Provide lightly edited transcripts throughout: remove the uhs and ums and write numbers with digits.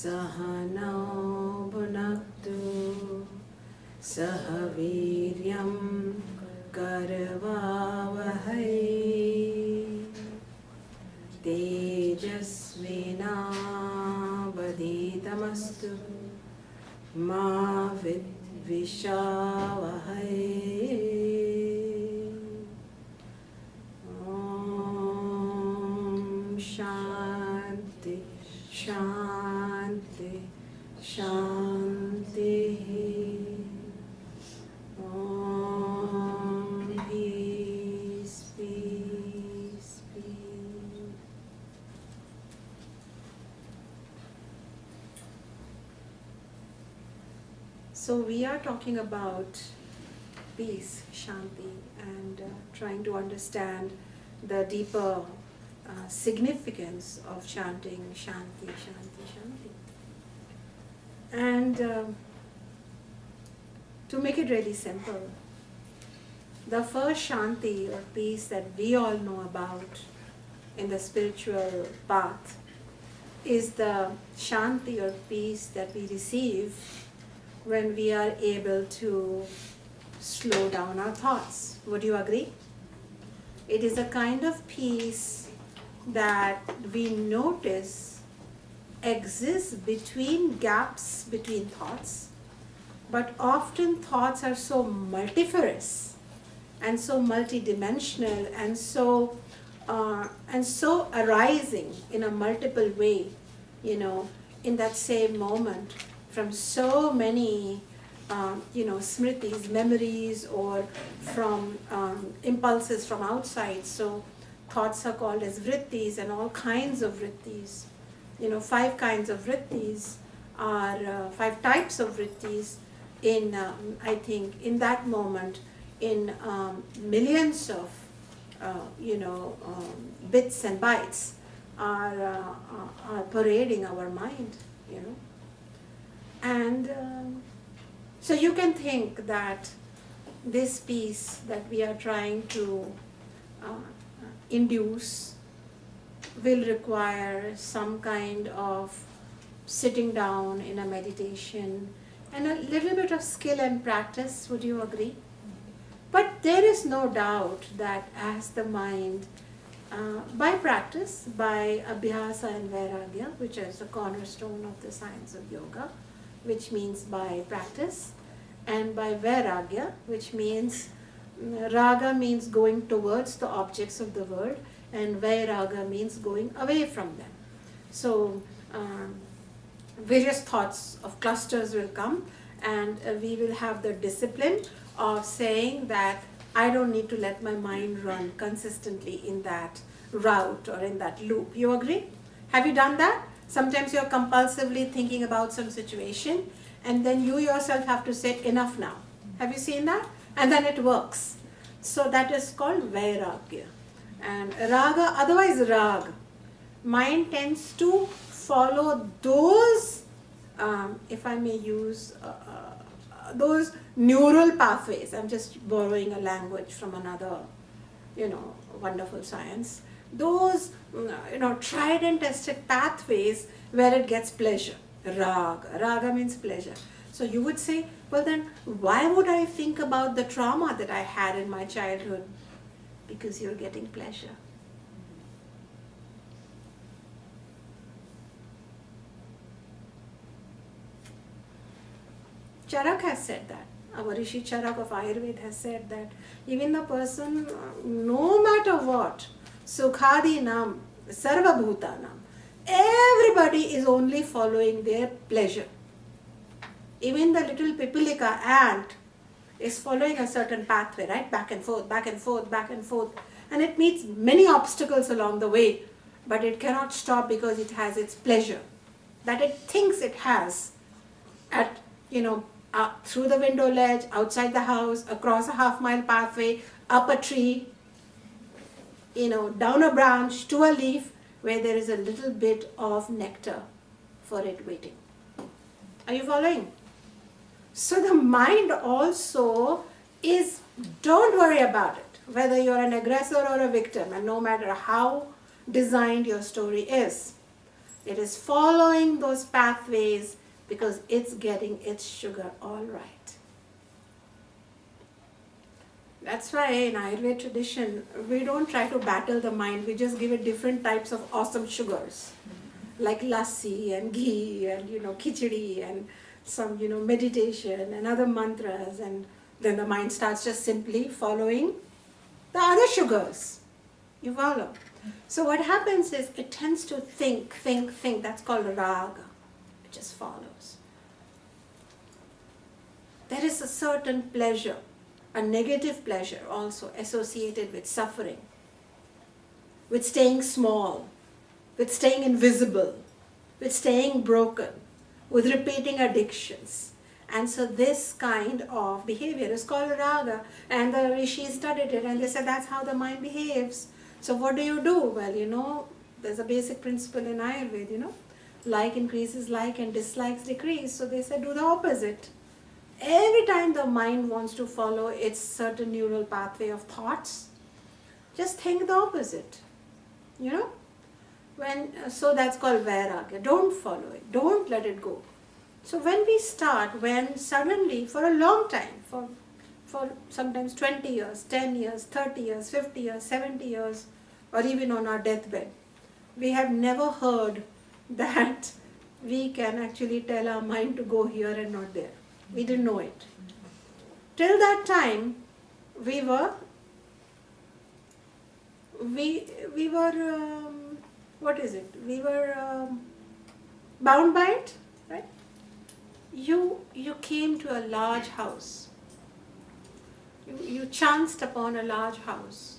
Sahana Bhunaktu Sahaviryam Karavavahai Tejasvinavaditamastu Ma Vidvishavahai. Om Shanti Shanti Shanti. Om Peace, Peace, Peace. So we are talking about peace, Shanti, and trying to understand the deeper significance of chanting Shanti, Shanti, Shanti. And to make it really simple, the first Shanti or peace that we all know about in the spiritual path is the Shanti or peace that we receive when we are able to slow down our thoughts. Would you agree? It is a kind of peace that we notice exists between gaps between thoughts, but often thoughts are so multifarious and so multidimensional and so arising in a multiple way, in that same moment from so many smritis, memories, or from impulses from outside. So thoughts are called as vrittis, and all kinds of vrittis. 5 kinds of vrittis are 5 types of vrittis in I think in that moment in millions of bits and bytes are parading our mind. And so you can think that this peace that we are trying to induce will require some kind of sitting down in a meditation and a little bit of skill and practice. Would you agree? But there is no doubt that as the mind, by practice, by abhyasa and vairagya, which is the cornerstone of the science of yoga, which means by practice, and by Vairagya, which means Raga means going towards the objects of the world, and Vairagya means going away from them. So various thoughts of clusters will come, and we will have the discipline of saying that I don't need to let my mind run consistently in that route or in that loop. You agree? Have you done that? Sometimes you're compulsively thinking about some situation, and then you yourself have to say, enough now. Have you seen that? And then it works. So that is called Vairagya. And Raga, otherwise Rag, mind tends to follow those, if I may use, those neural pathways. I'm just borrowing a language from another, wonderful science. Those, tried and tested pathways where it gets pleasure. Raga means pleasure. So you would say, well then, why would I think about the trauma that I had in my childhood? Because you're getting pleasure. Charak has said that. Our Rishi Charak of Ayurveda has said that even the person, no matter what, Sukhadi Nam, Sarva Bhutanam, everybody is only following their pleasure. Even the little pipilika ant is following a certain pathway, right? Back and forth, back and forth, back and forth. And it meets many obstacles along the way, but it cannot stop because it has its pleasure that it thinks it has at, through the window ledge, outside the house, across a half-mile pathway, up a tree, down a branch to a leaf where there is a little bit of nectar for it waiting. Are you following? So the mind also is, don't worry about it, whether you're an aggressor or a victim, and no matter how designed your story is. It is following those pathways because it's getting its sugar all right. That's why in Ayurveda tradition, we don't try to battle the mind, we just give it different types of awesome sugars. Like lassi and ghee and khichdi and some meditation and other mantras, and then the mind starts just simply following the other sugars. You follow? So what happens is it tends to think. That's called raga. It just follows. There is a certain pleasure, a negative pleasure also associated with suffering, with staying small, with staying invisible, with staying broken, with repeating addictions. And so this kind of behavior is called raga, and the rishis studied it and they said that's how the mind behaves. So what do? Well, there's a basic principle in Ayurveda, like increases like and dislikes decrease. So they said do the opposite. Every time the mind wants to follow its certain neural pathway of thoughts, just think the opposite. So that's called Vairagya. Don't follow it. Don't let it go. So when suddenly for a long time, for sometimes 20 years, 10 years, 30 years, 50 years, 70 years, or even on our deathbed, we have never heard that we can actually tell our mind to go here and not there. We didn't know it. Till that time, we were bound by it, right? You came to a large house. You chanced upon a large house,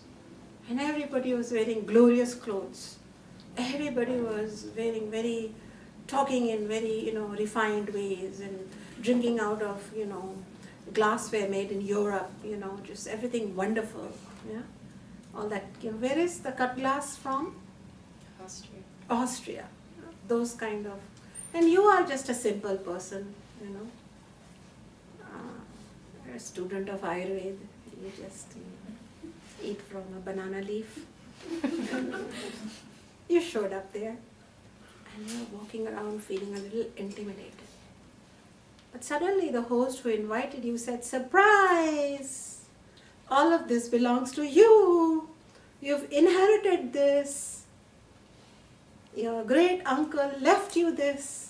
and everybody was wearing glorious clothes. Everybody was talking in very refined ways and drinking out of glassware made in Europe. Just everything wonderful. Yeah, all that. Where is the cut glass from? Austria. Those kind of, and you are just a simple person. A student of Ayurveda. You just eat from a banana leaf. You showed up there and you're walking around feeling a little intimidated. But suddenly the host who invited you said, surprise! All of this belongs to you. You've inherited this. Your great uncle left you this.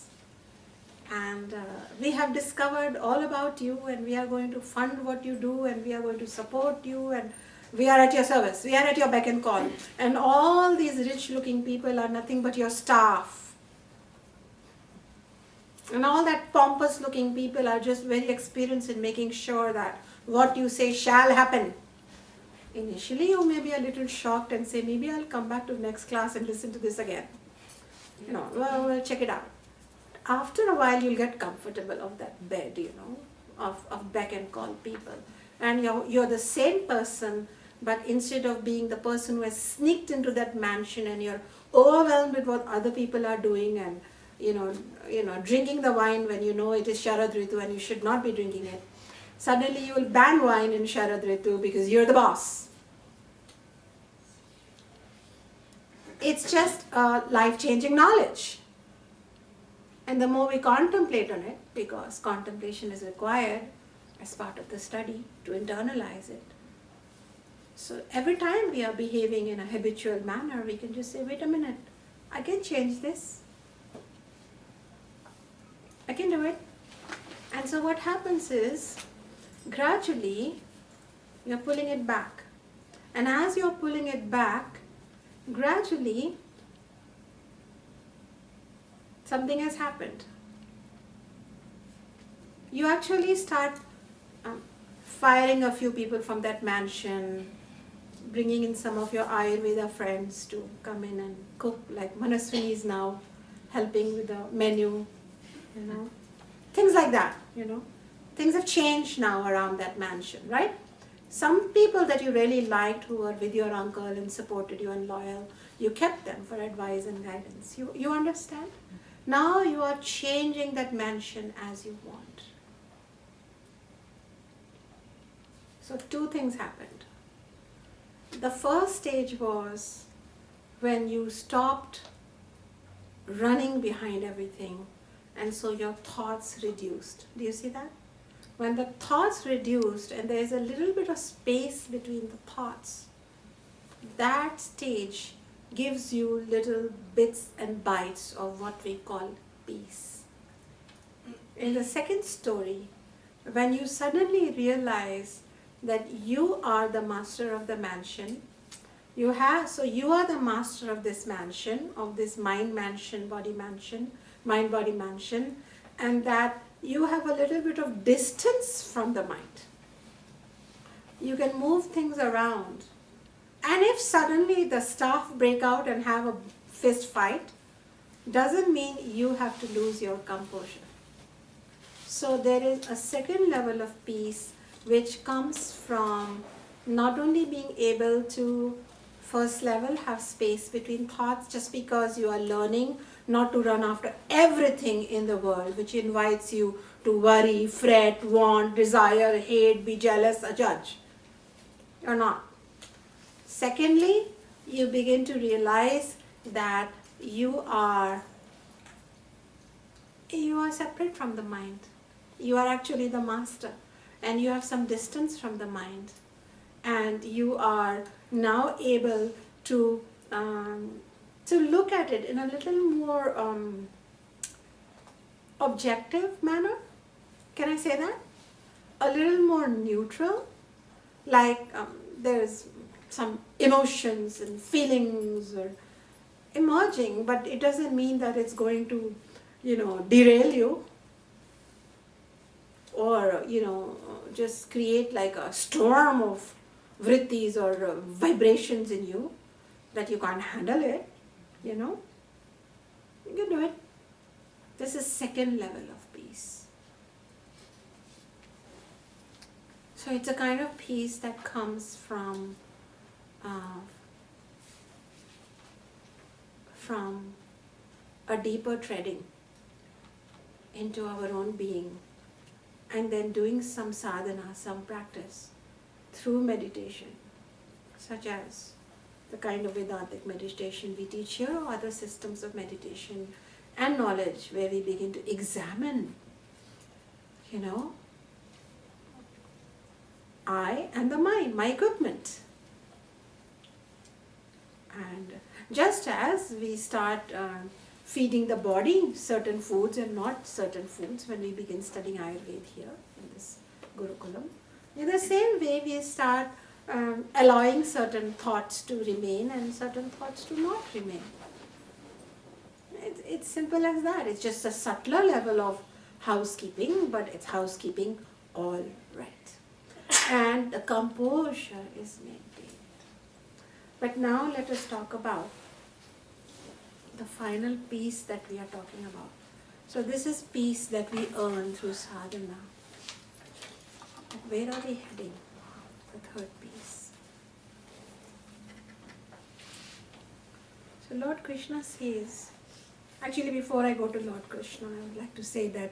And we have discovered all about you, and we are going to fund what you do, and we are going to support you, and we are at your service. We are at your beck and call. And all these rich looking people are nothing but your staff. And all that pompous looking people are just very experienced in making sure that what you say shall happen. Initially you may be a little shocked and say, maybe I'll come back to next class and listen to this again. We'll check it out. After a while you'll get comfortable of that bed, of beck and call people. And you're the same person, but instead of being the person who has sneaked into that mansion and you're overwhelmed with what other people are doing and drinking the wine when it is Sharad Ritu and you should not be drinking it. Suddenly you will ban wine in Sharad Ritu because you're the boss. It's just a life-changing knowledge. And the more we contemplate on it, because contemplation is required as part of the study to internalize it. So every time we are behaving in a habitual manner, we can just say, wait a minute, I can change this. I can do it. And so what happens is, gradually, you're pulling it back. And as you're pulling it back, gradually, something has happened. You actually start firing a few people from that mansion, bringing in some of your Ayurveda friends to come in and cook, like Manaswini is now helping with the menu, things like that, Things have changed now around that mansion, right? Some people that you really liked who were with your uncle and supported you and loyal, you kept them for advice and guidance. You understand? Now you are changing that mansion as you want. So two things happened. The first stage was when you stopped running behind everything, and so your thoughts reduced. Do you see that? When the thoughts reduced and there is a little bit of space between the thoughts, that stage gives you little bits and bites of what we call peace. In the second story, when you suddenly realize that you are the master of the mansion, you are the master of this mansion, of this mind mansion, body mansion, mind body mansion, and that you have a little bit of distance from the mind. You can move things around. And if suddenly the staff break out and have a fist fight, doesn't mean you have to lose your composure. So there is a second level of peace which comes from not only being able to, first level, have space between thoughts, just because you are learning not to run after everything in the world which invites you to worry, fret, want, desire, hate, be jealous, or judge. You're not. Secondly, you begin to realize that you are separate from the mind. You are actually the master, and you have some distance from the mind, and you are now able to look at it in a little more objective manner. Can I say that? A little more neutral, like there's some emotions and feelings are emerging, but it doesn't mean that it's going to, derail you or, just create like a storm of vrittis or vibrations in you that you can't handle it, You can do it. This is second level of peace. So it's a kind of peace that comes from a deeper treading into our own being, and then doing some sadhana, some practice through meditation, such as the kind of Vedantic meditation we teach here, or other systems of meditation and knowledge where we begin to examine, I and the mind, my equipment. And just as we start feeding the body certain foods and not certain foods when we begin studying Ayurveda here in this Gurukulam, in the same way we start allowing certain thoughts to remain and certain thoughts to not remain. It's simple as that. It's just a subtler level of housekeeping, but it's housekeeping all right. And the composure is maintained. But now let us talk about the final peace that we are talking about. So this is peace that we earn through sadhana. Where are we heading? The third piece. So Lord Krishna says, actually before I go to Lord Krishna, I would like to say that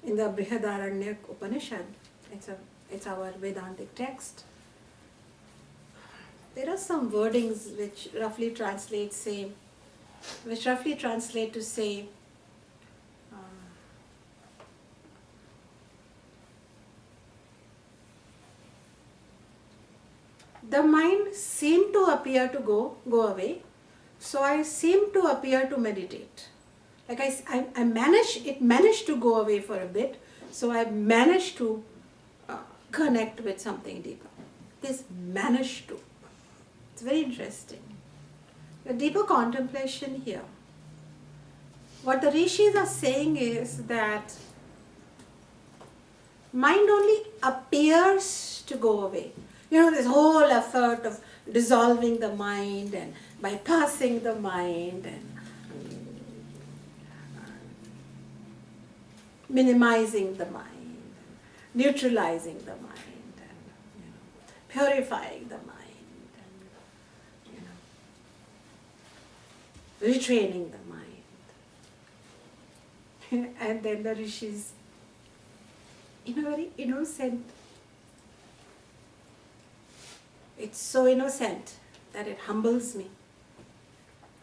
in the Brihadaranyaka Upanishad, it's our Vedantic text, there are some wordings which roughly translate to say, the mind seemed to appear to go away, so I seemed to appear to meditate. Like it managed to go away for a bit, so I managed to connect with something deeper. This managed to. It's very interesting. The deeper contemplation here. What the rishis are saying is that mind only appears to go away. This whole effort of dissolving the mind and bypassing the mind and minimizing the mind, neutralizing the mind, and purifying the mind, and retraining the mind. And then the rishis, very innocent. It's so innocent that it humbles me.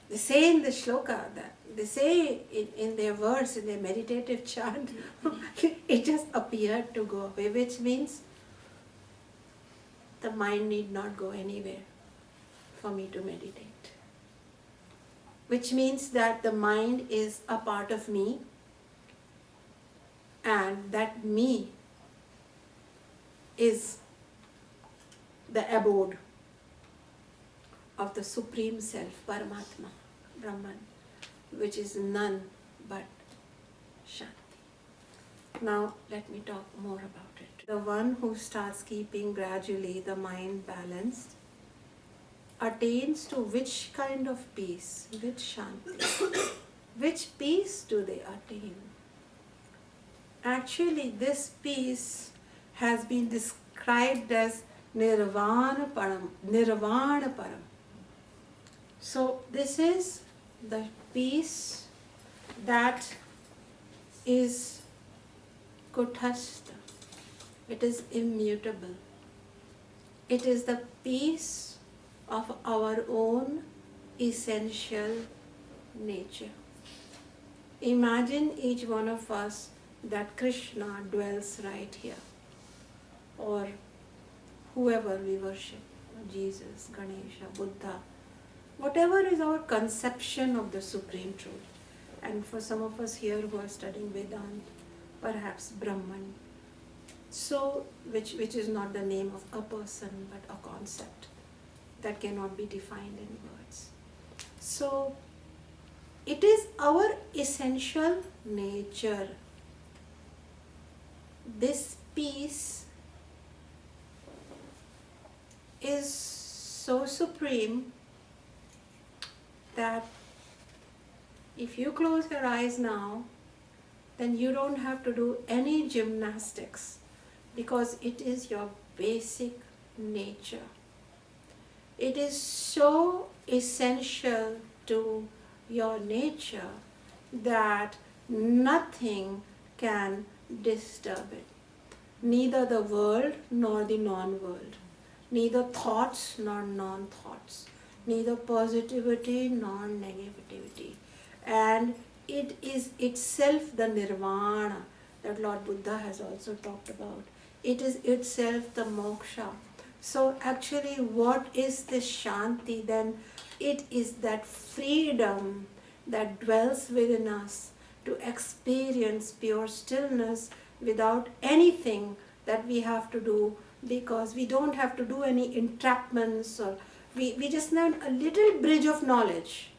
They say in the shloka that, they say in their words, in their meditative chant, it just appeared to go away, which means the mind need not go anywhere for me to meditate. Which means that the mind is a part of me, and that me is the abode of the Supreme Self, Paramatma, Brahman, which is none but Shanti. Now let me talk more about it. The one who starts keeping gradually the mind balanced attains to which kind of peace, which Shanti? Which peace do they attain? Actually, this peace has been described as Nirvana Param. Nirvana Param. So this is the peace that is Kuthastha. It is immutable. It is the peace of our own essential nature. Imagine each one of us that Krishna dwells right here, or whoever we worship, Jesus, Ganesha, Buddha, whatever is our conception of the Supreme Truth. And for some of us here who are studying Vedanta, perhaps Brahman, so which is not the name of a person but a concept that cannot be defined in words. So it is our essential nature. This peace is so supreme that if you close your eyes now, then you don't have to do any gymnastics, because it is your basic nature. It is so essential to your nature that nothing can disturb it. Neither the world nor the non-world. Neither thoughts nor non-thoughts. Neither positivity nor negativity. And it is itself the Nirvana that Lord Buddha has also talked about. It is itself the moksha. So actually, what is this Shanti then? It is that freedom that dwells within us to experience pure stillness without anything that we have to do, because we don't have to do any entrapments, or we just need a little bridge of knowledge.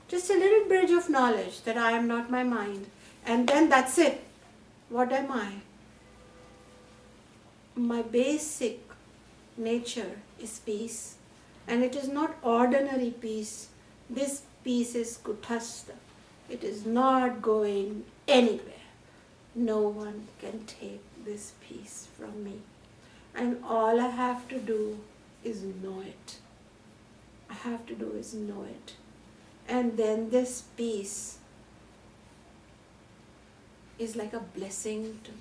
Just a little bridge of knowledge that I am not my mind. And then that's it. What am I? My basic nature is peace. And it is not ordinary peace. This peace is Kuthastha. It is not going anywhere. No one can take this peace from me. And all I have to do is know it. I have to do is know it. And then this peace is like a blessing to me.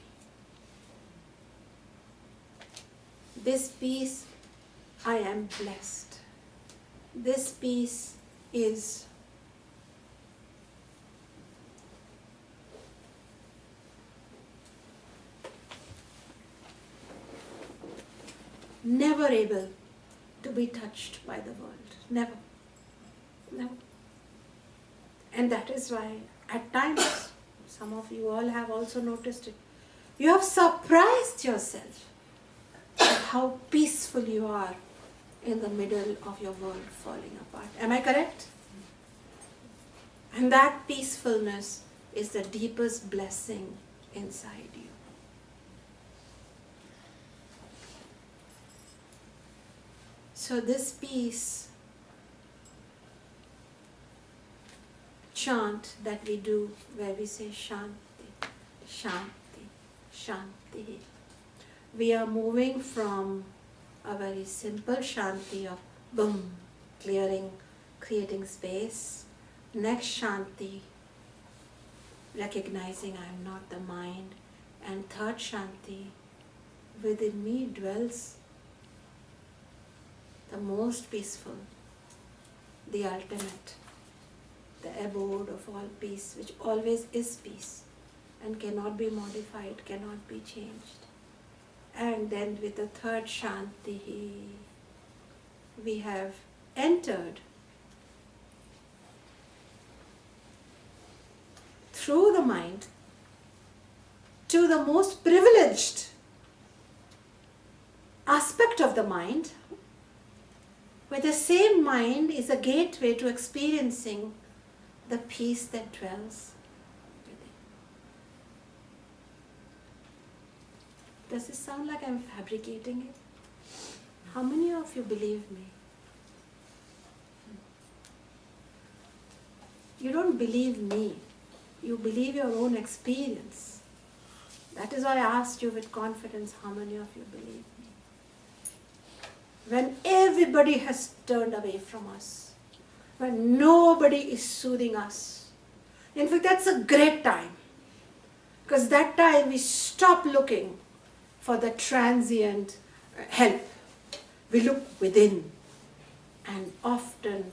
This peace, I am blessed. This peace is never able to be touched by the world. Never. Never. And that is why at times, some of you all have also noticed it, you have surprised yourself at how peaceful you are in the middle of your world falling apart. Am I correct? And that peacefulness is the deepest blessing inside you. So this peace chant that we do, where we say Shanti, Shanti, Shanti, we are moving from a very simple Shanti of boom, clearing, creating space. Next Shanti, recognizing I am not the mind. And third Shanti, within me dwells the most peaceful, the ultimate, the abode of all peace, which always is peace and cannot be modified, cannot be changed. And then with the third Shanti, we have entered through the mind to the most privileged aspect of the mind, where the same mind is a gateway to experiencing the peace that dwells within. Does this sound like I'm fabricating it? How many of you believe me? You don't believe me. You believe your own experience. That is why I asked you with confidence, how many of you believe me? When everybody has turned away from us, when nobody is soothing us. In fact, that's a great time. Because that time we stop looking for the transient help. We look within. And often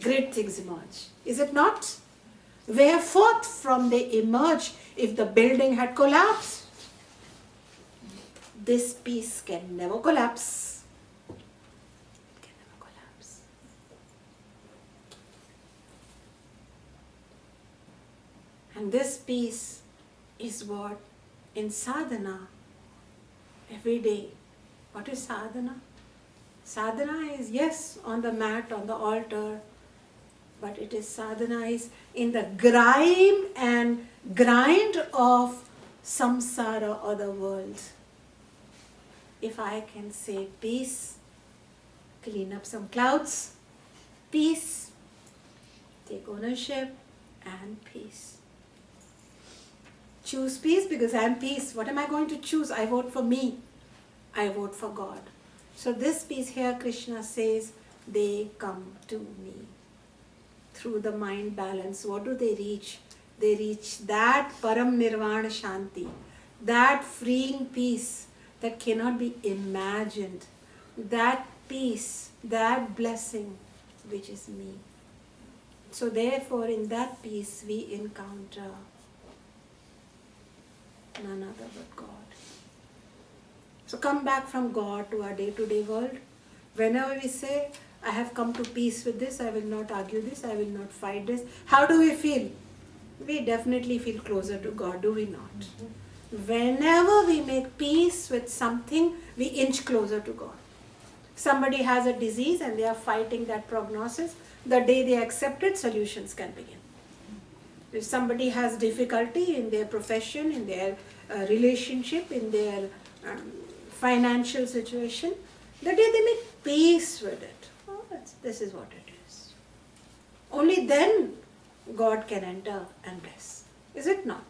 great things emerge. Is it not? Wherefore from they emerge if the building had collapsed? This peace can never collapse. It can never collapse. And this peace is what in sadhana, every day. What is sadhana? Sadhana is, yes, on the mat, on the altar, but it is sadhana is in the grime and grind of samsara or the world. If I can say peace, clean up some clouds, peace, take ownership, and peace. Choose peace because I am peace. What am I going to choose? I vote for me. I vote for God. So this peace here, Krishna says, they come to me. Through the mind balance, what do they reach? They reach that param nirvana shanti, that freeing peace that cannot be imagined, that peace, that blessing which is me. So therefore in that peace we encounter none other but God. So come back from God to our day-to-day world. Whenever we say, I have come to peace with this, I will not argue this, I will not fight this. How do we feel? We definitely feel closer to God, do we not? Whenever we make peace with something, we inch closer to God. Somebody has a disease and they are fighting that prognosis. The day they accept it, solutions can begin. If somebody has difficulty in their profession, in their relationship, in their financial situation, the day they make peace with it, this is what it is. Only then God can enter and bless. Is it not?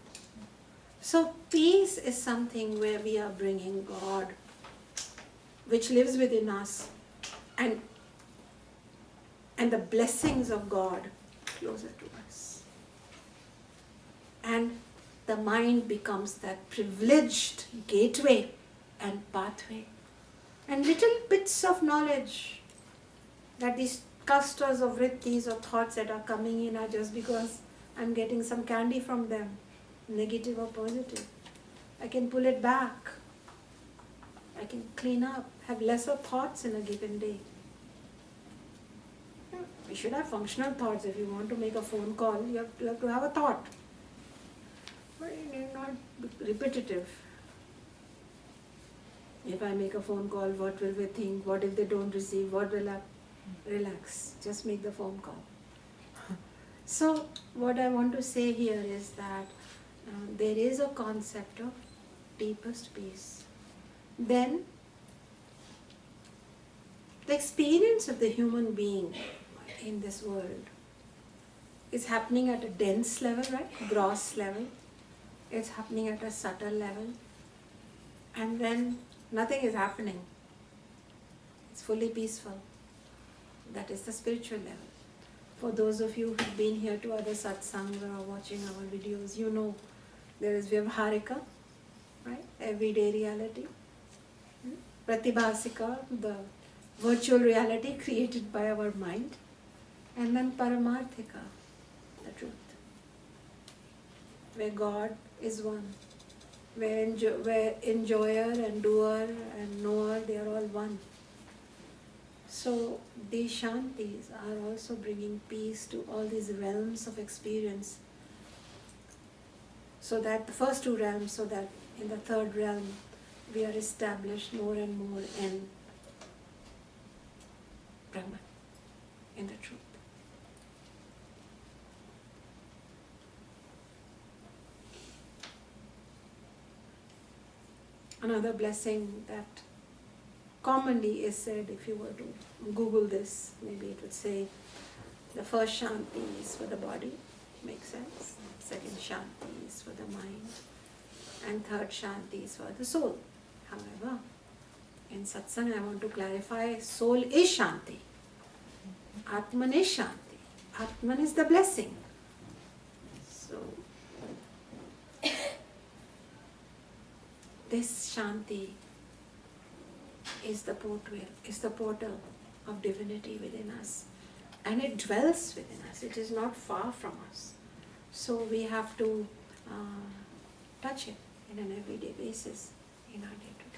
So peace is something where we are bringing God, which lives within us, and the blessings of God closer to us. And the mind becomes that privileged gateway and pathway. And little bits of knowledge that these clusters of vrittis or thoughts that are coming in are just because I'm getting some candy from them, negative or positive. I can pull it back. I can clean up, have lesser thoughts in a given day. We should have functional thoughts. If you want to make a phone call, you have to have a thought. But it need not be repetitive. If I make a phone call, what will they think? What if they don't receive? What will I... Relax. Just make the phone call. So, what I want to say here is that there is a concept of deepest peace. Then, the experience of the human being in this world is happening at a dense level, right? Gross level. It's happening at a subtle level. And then nothing is happening. It's fully peaceful. That is the spiritual level. For those of you who've been here to other satsangs or are watching our videos, you know there is Vyavharika, right? Everyday reality. Pratibhasika, the virtual reality created by our mind. And then Paramarthika, the truth, where God is one, where enjoyer and doer and knower, they are all one. So these Shantis are also bringing peace to all these realms of experience. So that the first two realms, so that in the third realm we are established more and more in Brahman, in the truth. Another blessing that commonly is said, if you were to Google this, maybe it would say the first Shanti is for the body, makes sense. Second Shanti is for the mind, and third Shanti is for the soul. However, in satsang I want to clarify, soul is Shanti. Atman is Shanti. Atman is the blessing. So, this Shanti is the portal of divinity within us. And it dwells within us. It is not far from us. So we have to touch it in an everyday basis in our day-to-day.